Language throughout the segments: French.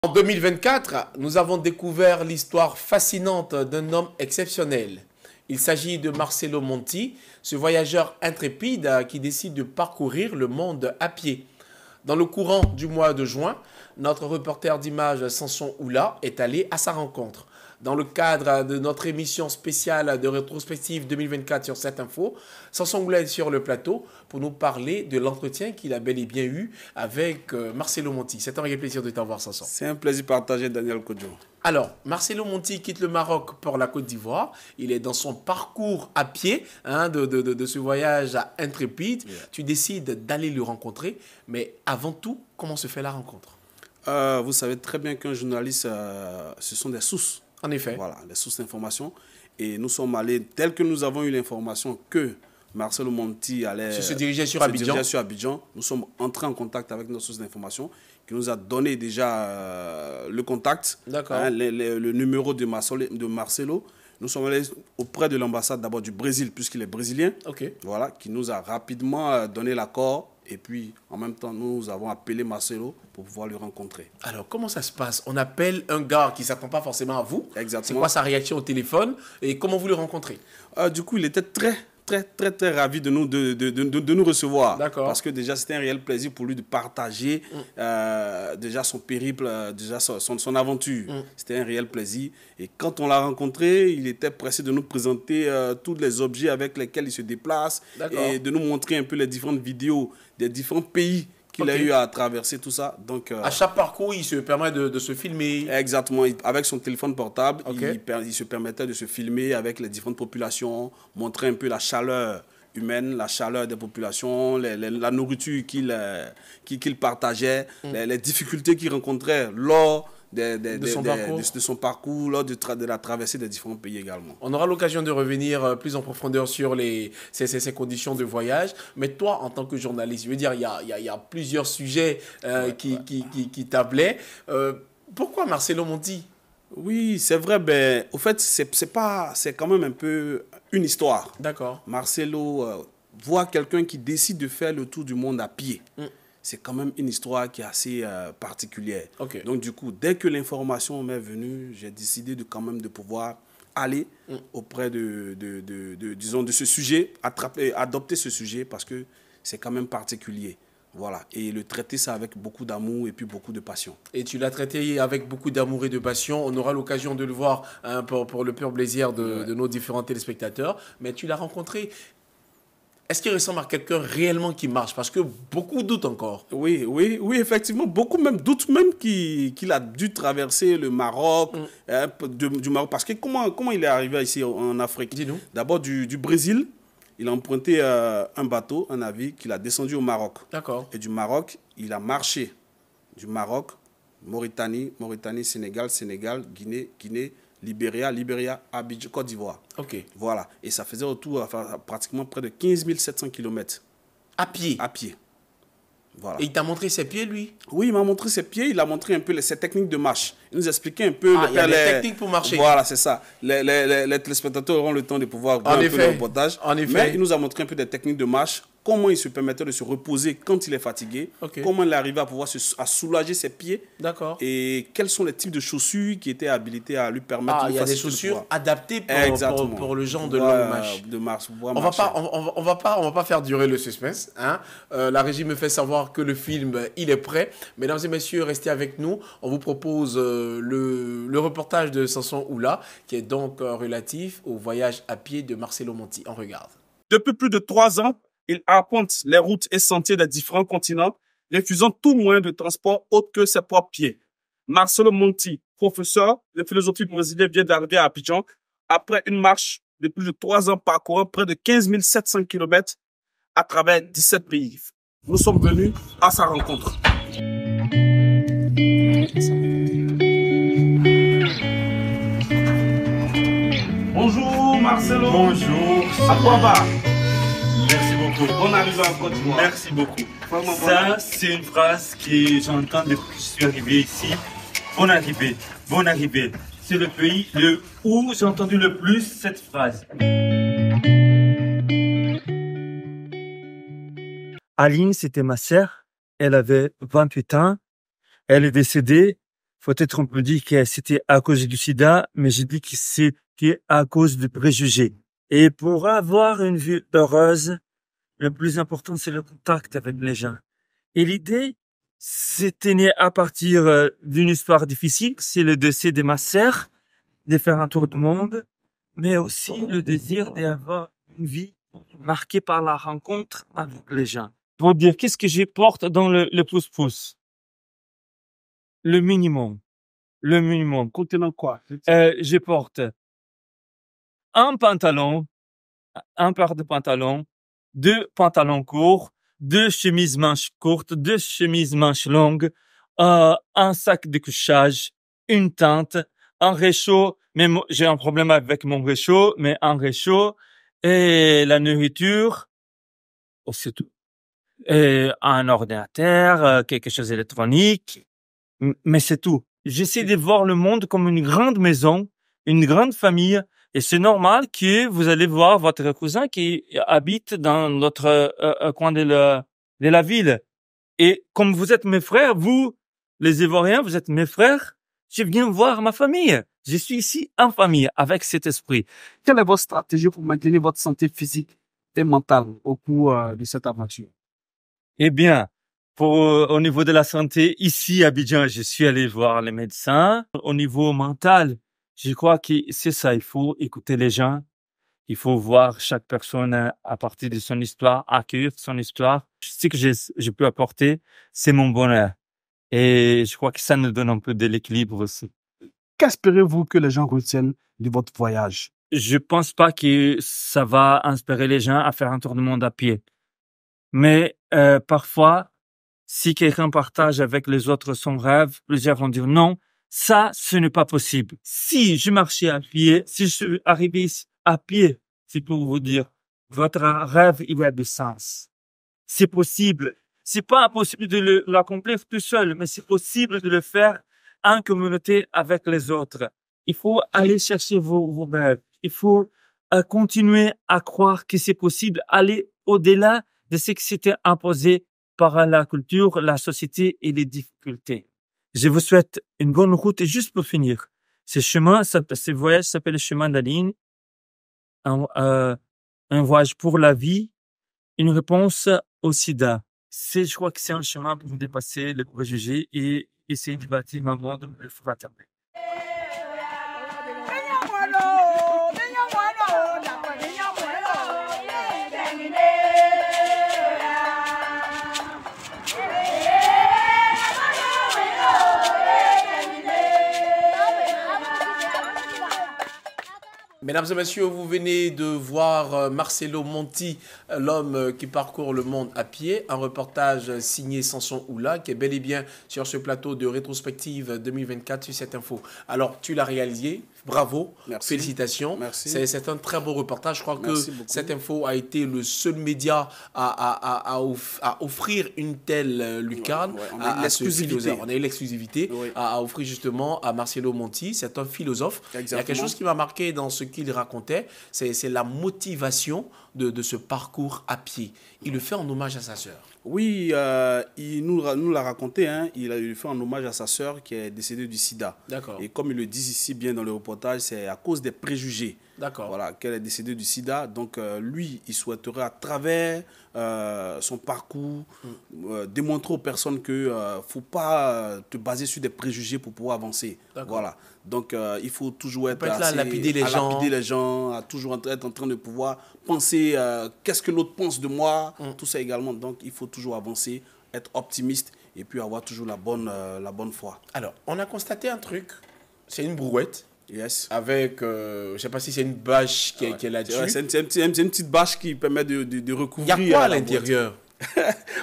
En 2024, nous avons découvert l'histoire fascinante d'un homme exceptionnel. Il s'agit de Marcelo Monti, ce voyageur intrépide qui décide de parcourir le monde à pied. Dans le courant du mois de juin, notre reporter d'images Samson Oula est allé à sa rencontre. Dans le cadre de notre émission spéciale de rétrospective 2024 sur cette info, Samson Oula est sur le plateau pour nous parler de l'entretien qu'il a bel et bien eu avec Marcelo Monti. C'est un réel plaisir de t'avoir, Samson. C'est un plaisir partagé, Daniel Kodjo. Alors, Marcelo Monti quitte le Maroc pour la Côte d'Ivoire. Il est dans son parcours à pied de ce voyage intrépide. Yeah. Tu décides d'aller le rencontrer. Mais avant tout, comment se fait la rencontre? Vous savez très bien qu'un journaliste, ce sont des sources. En effet. Voilà, des sources d'information. Et nous sommes allés, tel que nous avons eu l'information que Marcelo Monti allait se diriger sur Abidjan. Nous sommes entrés en contact avec notre source d'information qui nous a donné déjà le contact, le numéro de Marcelo. Nous sommes allés auprès de l'ambassade d'abord du Brésil, puisqu'il est brésilien, voilà, qui nous a rapidement donné l'accord. Et puis, en même temps, nous avons appelé Marcelo pour pouvoir le rencontrer. Alors, comment ça se passe? On appelle un gars qui ne s'attend pas forcément à vous. Exactement. C'est quoi sa réaction au téléphone? Et comment vous le rencontrez? Du coup, il était très ravi de nous recevoir. D'accord. Parce que déjà, c'était un réel plaisir pour lui de partager déjà son périple, déjà son aventure. C'était un réel plaisir. Et quand on l'a rencontré, il était pressé de nous présenter tous les objets avec lesquels il se déplace et de nous montrer un peu les différentes vidéos des différents pays qu'il a eu à traverser, tout ça. Donc, à chaque parcours, il se permet de se filmer. Exactement. Avec son téléphone portable, il se permettait de se filmer avec les différentes populations, montrer un peu la chaleur humaine, la chaleur des populations, la nourriture qu'il partageait, les difficultés qu'il rencontrait lors de son parcours, lors de la traversée des différents pays également. On aura l'occasion de revenir plus en profondeur sur ces conditions de voyage. Mais toi, en tant que journaliste, je veux dire, il y a plusieurs sujets qui tablaient. Pourquoi Marcelo Monti? Oui, c'est vrai. Ben, au fait, c'est quand même un peu une histoire. D'accord. Marcelo voit quelqu'un qui décide de faire le tour du monde à pied. C'est quand même une histoire qui est assez particulière. Donc, du coup, dès que l'information m'est venue, j'ai décidé quand même de pouvoir aller auprès disons, de ce sujet, adopter ce sujet parce que c'est quand même particulier. Voilà, et le traiter ça avec beaucoup d'amour et puis beaucoup de passion. Et tu l'as traité avec beaucoup d'amour et de passion. On aura l'occasion de le voir pour le pur plaisir de nos différents téléspectateurs. Mais tu l'as rencontré. Est-ce qu'il ressemble à quelqu'un réellement qui marche? Parce que beaucoup doutent encore. Oui, effectivement. Beaucoup même doutent même qu'il a dû traverser le Maroc, du Maroc. Parce que comment il est arrivé ici en Afrique? Dis-nous. D'abord du Brésil. Il a emprunté un bateau, un navire qu'il a descendu au Maroc. D'accord. Et du Maroc, il a marché. Du Maroc, Mauritanie, Sénégal, Guinée, Libéria, Abidjan, Côte d'Ivoire. Voilà. Et ça faisait autour pratiquement près de 15 700 km. À pied? À pied. Voilà. Et il t'a montré ses pieds, lui? Oui, il m'a montré ses pieds. Il a montré un peu ses techniques de marche. Il nous expliquait un peu... il y a des techniques pour marcher. Voilà, c'est ça. Les téléspectateurs auront le temps de pouvoir voir un peu le reportage. En effet. Mais il nous a montré un peu des techniques de marche. Comment il se permettait de se reposer quand il est fatigué. Comment il arrivait à pouvoir à soulager ses pieds. D'accord. Et quels sont les types de chaussures qui étaient habilitées à lui permettre de faciliter. Il y a des chaussures adaptées pour le genre de longue marche. On va pas faire durer le suspense. La régie me fait savoir que le film, il est prêt. Mesdames et messieurs, restez avec nous. On vous propose le reportage de Samson Oula, qui est donc relatif au voyage à pied de Marcelo Monti. On regarde. Depuis plus de 3 ans, il arpente les routes et sentiers des différents continents, refusant tout moyen de transport autre que ses propres pieds. Marcelo Monti, professeur de philosophie brésilien, vient d'arriver à Abidjan après une marche de plus de 3 ans parcourant près de 15 700 km à travers 17 pays. Nous sommes venus à sa rencontre. Bonjour Marcelo. Bonjour. À quoi va? Merci beaucoup. On arrive en Côte d'Ivoire. Merci beaucoup. Ça, c'est une phrase que j'entends depuis que je suis arrivé ici. Bonne arrivée, bonne arrivée. C'est le pays où j'ai entendu le plus cette phrase. Aline, c'était ma sœur. Elle avait 28 ans. Elle est décédée peut-être on peut dire que c'était à cause du sida, mais j'ai dit que c'était à cause de préjugés. Et pour avoir une vie heureuse, le plus important, c'est le contact avec les gens. Et l'idée, c'était né à partir d'une histoire difficile, c'est le décès de ma sœur, de faire un tour du monde, mais aussi le désir d'avoir une vie marquée par la rencontre avec les gens. Pour dire, qu'est-ce que je porte dans le pouce-pouce? Le minimum. Le minimum. Contenant quoi? Je porte un pantalon, un paire de pantalons, 2 pantalons courts, 2 chemises manches courtes, 2 chemises manches longues, un sac de couchage, une tente, un réchaud, même j'ai un problème avec mon réchaud, mais un réchaud, et la nourriture, oh, c'est tout. Et un ordinateur, quelque chose d'électronique, mais c'est tout. J'essaie de voir le monde comme une grande maison, une grande famille, et c'est normal que vous allez voir votre cousin qui habite dans l'autre coin de la ville. Et comme vous êtes mes frères, vous, les Ivoiriens, vous êtes mes frères, je viens voir ma famille. Je suis ici en famille avec cet esprit. Quelle est votre stratégie pour maintenir votre santé physique et mentale au cours de cette aventure? Eh bien, au niveau de la santé, ici à Abidjan, je suis allé voir les médecins. Au niveau mental, je crois que c'est ça, il faut écouter les gens. Il faut voir chaque personne à partir de son histoire, accueillir son histoire. Ce que je peux apporter, c'est mon bonheur. Et je crois que ça nous donne un peu de l'équilibre aussi. Qu'espérez-vous que les gens retiennent de votre voyage? Je pense pas que ça va inspirer les gens à faire un tour du monde à pied. Mais parfois, si quelqu'un partage avec les autres son rêve, plusieurs vont dire non, ça, ce n'est pas possible. Si je marchais à pied, si je suis arrivé ici à pied, c'est pour vous dire, votre rêve, il a du sens. C'est possible. C'est pas impossible de l'accomplir tout seul, mais c'est possible de le faire en communauté avec les autres. Il faut aller chercher vos rêves. Il faut continuer à croire que c'est possible, aller au-delà de ce qui s'était imposé par la culture, la société et les difficultés. Je vous souhaite une bonne route et juste pour finir, ce voyage s'appelle le chemin de la ligne, un voyage pour la vie, une réponse au sida. Je crois que c'est un chemin pour dépasser les préjugés et essayer de bâtir un monde fraternel. Mesdames et messieurs, vous venez de voir Marcelo Monti, l'homme qui parcourt le monde à pied, un reportage signé Samson Oula, qui est bel et bien sur ce plateau de rétrospective 2024 sur cette info. Alors, tu l'as réalisé, bravo, merci. Félicitations. Merci. C'est un très beau reportage. Je crois que cette info a été le seul média à offrir une telle lucarne. On a eu l'exclusivité à offrir justement à Marcelo Monti. C'est un philosophe. Exactement. Il y a quelque chose qui m'a marqué dans ce qu'il racontait, c'est la motivation de ce parcours à pied. Il le fait en hommage à sa sœur. Oui, il nous l'a raconté, hein, il le fait en hommage à sa sœur qui est décédée du sida. D'accord. Et comme il le dit ici bien dans le reportage, c'est à cause des préjugés. D'accord. Voilà, qu'elle est décédée du sida. Donc lui, il souhaiterait à travers son parcours démontrer aux personnes qu'il ne faut pas te baser sur des préjugés pour pouvoir avancer. Voilà. Donc il faut toujours être là, à lapider les gens, à toujours être en train de pouvoir penser qu'est-ce que l'autre pense de moi, tout ça également. Donc il faut toujours avancer, être optimiste et puis avoir toujours la bonne foi. Alors, on a constaté un truc, c'est une brouette. Yes. Avec, je ne sais pas si c'est une bâche qui est là-dessus. C'est une petite bâche qui permet de recouvrir. Il y a quoi à l'intérieur?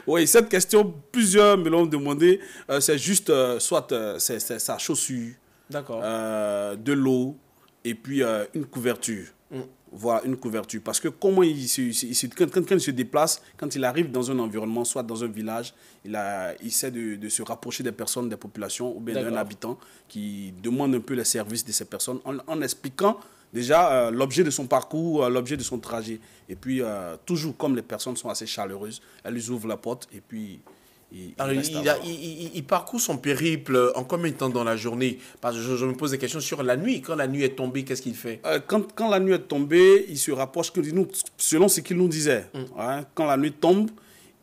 Oui, cette question, plusieurs me l'ont demandé. C'est juste, soit c'est sa chaussure, de l'eau et puis une couverture. Voilà, une couverture. Parce que comment quand il se déplace, quand il arrive dans un environnement, soit dans un village, il essaie de se rapprocher des personnes, des populations ou bien d'un habitant qui demande un peu les services de ces personnes en expliquant déjà l'objet de son parcours, l'objet de son trajet. Et puis, toujours comme les personnes sont assez chaleureuses, elles lui ouvrent la porte et puis il parcourt son périple en combien de temps dans la journée? Parce que je me pose des questions sur la nuit. Quand la nuit est tombée, qu'est-ce qu'il fait? Quand la nuit est tombée, il se rapproche, selon ce qu'il nous disait. Quand la nuit tombe,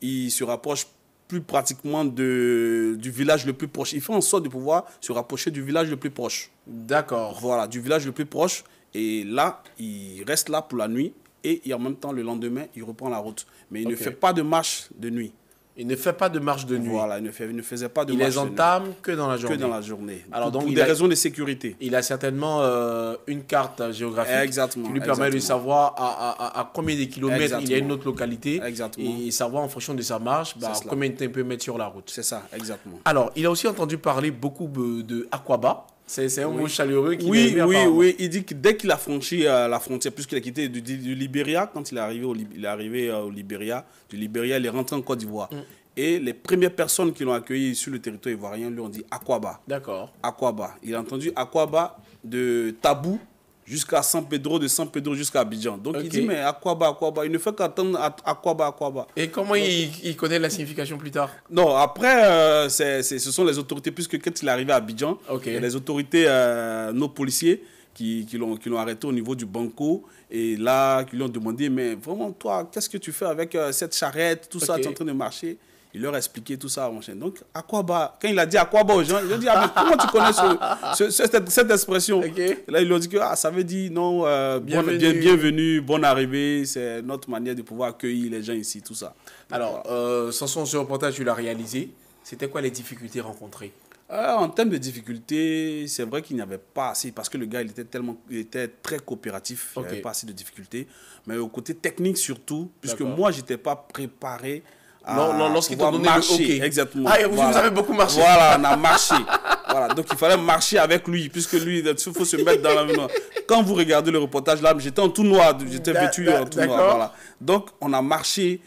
il se rapproche plus pratiquement du village le plus proche. Il fait en sorte de pouvoir se rapprocher du village le plus proche. D'accord. Voilà, du village le plus proche. Et là, il reste là pour la nuit. Et en même temps, le lendemain, il reprend la route. Mais il ne fait pas de marche de nuit. Il ne fait pas de marche de nuit. Voilà, il ne faisait pas de marche de nuit. Il les entame que dans la journée. Que dans la journée. Alors, pour des raisons de sécurité. Il a certainement une carte géographique qui lui permet de savoir à combien de kilomètres il y a une autre localité. Exactement. Et savoir en fonction de sa marche combien de temps il peut mettre sur la route. C'est ça, exactement. Alors, il a aussi entendu parler beaucoup de Aqaba. C'est un mot chaleureux qui Oui, il dit que dès qu'il a franchi la frontière, puisqu'il a quitté du Libéria, quand il est arrivé au Libéria, du Libéria, il est rentré en Côte d'Ivoire. Et les premières personnes qui l'ont accueilli sur le territoire ivoirien lui ont dit Aqaba. D'accord. Aqaba. Il a entendu Aqaba de Tabou jusqu'à San Pedro, de San Pedro jusqu'à Abidjan. Donc il dit, mais Aqaba, il ne fait qu'attendre Aqaba. Et comment il connaît la signification plus tard? Non, après, ce sont les autorités, puisque quand il est arrivé à Abidjan, il y a les autorités, nos policiers, qui l'ont arrêté au niveau du Banco, et là, qui lui ont demandé, mais vraiment, toi, qu'est-ce que tu fais avec cette charrette, tout ça, tu es en train de marcher? Il leur a expliqué tout ça, mon chien. Donc, Aqaba, quand il a dit Aqaba aux gens, ils ont dit, mais comment tu connais cette expression? Et là, ils lui ont dit que ça veut dire non, bienvenue, bonne arrivée, c'est notre manière de pouvoir accueillir les gens ici, tout ça. Alors, Samson, ce reportage, tu l'as réalisé. C'était quoi les difficultés rencontrées? En termes de difficultés, c'est vrai qu'il n'y avait pas assez, parce que le gars, il était très coopératif, il n'y avait pas assez de difficultés. Mais au côté technique surtout, puisque moi, je n'étais pas préparé. Lorsqu'ils t'ont donné le OK. Exactement. Vous avez beaucoup marché. Voilà, on a marché. Voilà, donc il fallait marcher avec lui, puisque lui, il faut se mettre dans la main. Quand vous regardez le reportage là, j'étais en tout noir, j'étais vêtu en tout noir. Voilà. Donc on a marché.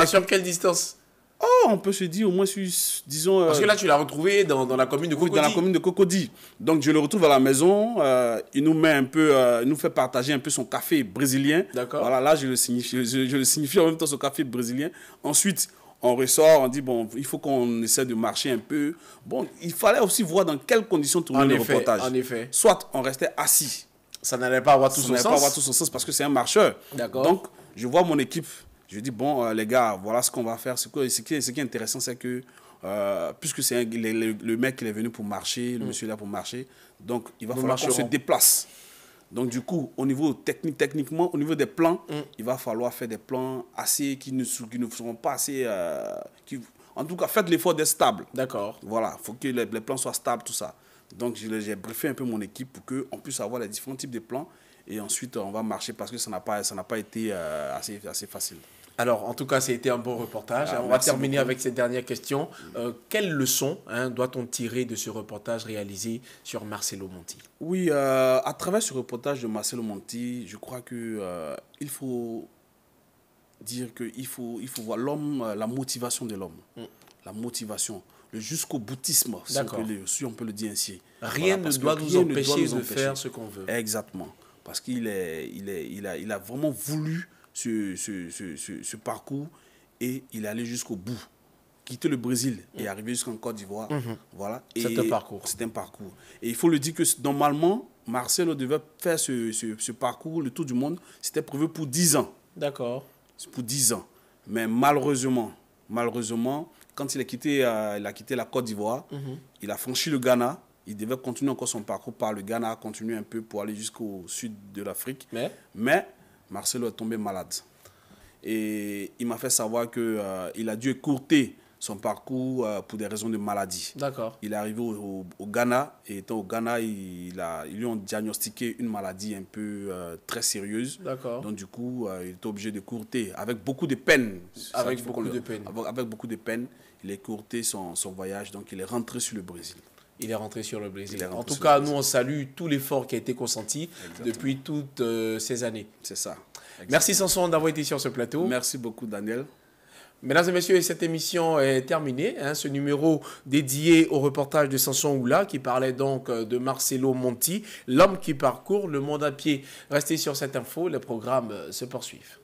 Sur quelle distance? On peut se dire au moins, disons... Parce que là, tu l'as retrouvé dans la commune de Cocody. Dans la commune de Cocody. Donc, je le retrouve à la maison. Il nous fait partager un peu son café brésilien. D'accord. Voilà, là, je le signifie en même temps son café brésilien. Ensuite, on ressort, on dit, bon, il faut qu'on essaie de marcher un peu. Bon, il fallait aussi voir dans quelles conditions tourner le reportage. En effet. Soit on restait assis. Ça n'allait pas avoir tout son sens. Ça n'allait pas avoir tout son sens parce que c'est un marcheur. D'accord. Donc, je vois mon équipe. Je dis, bon, les gars, voilà ce qu'on va faire. Ce qui est intéressant, c'est que, puisque c'est le mec qui est venu pour marcher, le monsieur est là pour marcher, donc il va falloir qu'on se déplace. Donc, du coup, au niveau techniquement, au niveau des plans, il va falloir faire des plans assez qui ne seront pas assez... en tout cas, faites l'effort d'être stable. D'accord. Voilà, il faut que les plans soient stables, tout ça. Donc, j'ai briefé un peu mon équipe pour qu'on puisse avoir les différents types de plans. Et ensuite, on va marcher parce que ça n'a pas été assez facile. Alors, en tout cas, ça a été un bon reportage. On va terminer avec cette dernière question. Quelle leçon doit-on tirer de ce reportage réalisé sur Marcelo Monti? Oui, à travers ce reportage de Marcelo Monti, je crois qu'il faut dire qu'il faut voir l'homme, la motivation de l'homme. La motivation, le jusqu'au boutisme, si on peut le dire ainsi. Rien ne doit nous empêcher de faire ce qu'on veut. Exactement. Parce qu'il a vraiment voulu ce parcours et il est allé jusqu'au bout. Quitter le Brésil et arriver jusqu'en Côte d'Ivoire. Voilà. C'est un parcours. C'est un parcours. Et il faut le dire que normalement, Marcelo devait faire ce parcours, le tour du monde, c'était prévu pour 10 ans. D'accord. C'est pour 10 ans. Mais malheureusement, quand il a quitté la Côte d'Ivoire, il a franchi le Ghana. Il devait continuer encore son parcours par le Ghana, continuer un peu pour aller jusqu'au sud de l'Afrique. Mais Marcelo est tombé malade. Et il m'a fait savoir qu'il a dû écourter son parcours pour des raisons de maladie. D'accord. Il est arrivé au Ghana. Et étant au Ghana, ils lui ont diagnostiqué une maladie un peu très sérieuse. D'accord. Donc du coup, il était obligé de courter avec beaucoup de peine. Avec beaucoup de peine, il a écourté son voyage. Donc il est rentré sur le Brésil. Il est rentré sur le Brésil. En tout cas, nous, on salue tout l'effort qui a été consenti depuis toutes ces années. C'est ça. Exactement. Merci, Samson, d'avoir été sur ce plateau. Merci beaucoup, Daniel. Mesdames et messieurs, cette émission est terminée. Ce numéro dédié au reportage de Samson Oula qui parlait donc de Marcelo Monti, l'homme qui parcourt le monde à pied. Restez sur cette info, les programmes se poursuivent.